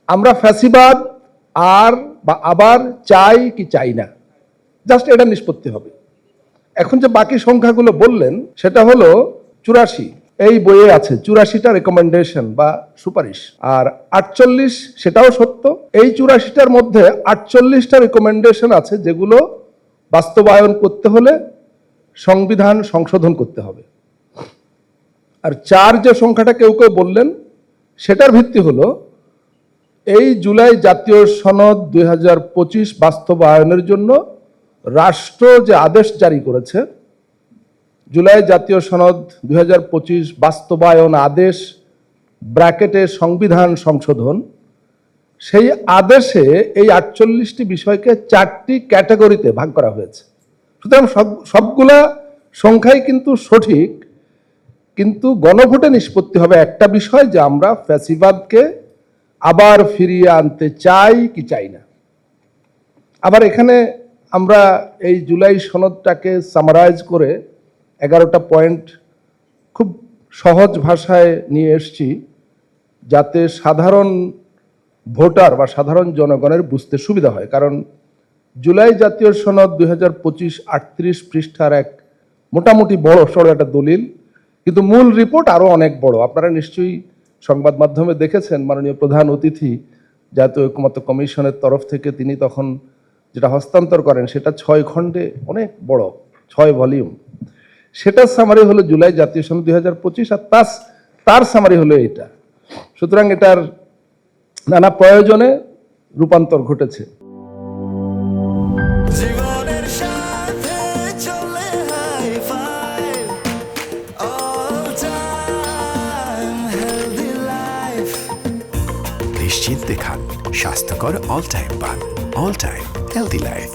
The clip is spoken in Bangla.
আমরা ফ্যাসিবাদ আর বা আবার চাই কি চাই না, জাস্ট এটা নিষ্পত্তি হবে। এখন যে বাকি সংখ্যাগুলো বললেন সেটা হলো 84, এই বইয়ে আছে 84টা রেকমেন্ডেশন বা সুপারিশ, আর 48 সেটাও সত্য। এই 84টার মধ্যে 48টা রেকমেন্ডেশন আছে যেগুলো বাস্তবায়ন করতে হলে সংবিধান সংশোধন করতে হবে। আর 4 যে সংখ্যাটা কেউ কেউ বললেন সেটার ভিত্তি হলো এই জুলাই জাতীয় সনদ 2025 বাস্তবায়নের জন্য রাষ্ট্র যে আদেশ জারি করেছে, জুলাই জাতীয় সনদ 2025 বাস্তবায়ন আদেশ ব্র্যাকেটে সংবিধান সংশোধন, সেই আদেশে এই 48টি বিষয়কে 4টি ক্যাটাগরিতে ভাগ করা হয়েছে। সুতরাং সবগুলা সংখ্যাই কিন্তু সঠিক, কিন্তু গণভোটে নিষ্পত্তি হবে একটা বিষয় যে আমরা ফ্যাসিবাদকে আবার ফিরিয়ে আনতে চাই কি চাই না। আবার এখানে আমরা এই জুলাই সনদটাকে সামারাইজ করে 11টা পয়েন্ট খুব সহজ ভাষায় নিয়ে এসেছি, যাতে সাধারণ ভোটার বা সাধারণ জনগণের বুঝতে সুবিধা হয়। কারণ জুলাই জাতীয় সনদ 2025 38 পৃষ্ঠার এক মোটামুটি বড় সড়ো একটা দলিল, কিন্তু মূল রিপোর্ট আরও অনেক বড়। আপনারা নিশ্চয়ই সংবাদ মাধ্যমে দেখেছেন, মাননীয় প্রধান অতিথি জাতীয় ঐকমত্য কমিশনের তরফ থেকে তিনি তখন যেটা হস্তান্তর করেন সেটা 6 খণ্ডে অনেক বড়, 6 ভলিউম। সেটার সামারি হলো জুলাই জাতীয় সনদ 2025, আর তার সামারি হলো এটা। সুতরাং এটার নানা প্রয়োজনে রূপান্তর ঘটেছে। নিশ্চিন্তে খান স্বাস্থ্যকর অল টাইম পান, অল টাইম হেলদি লাইফ।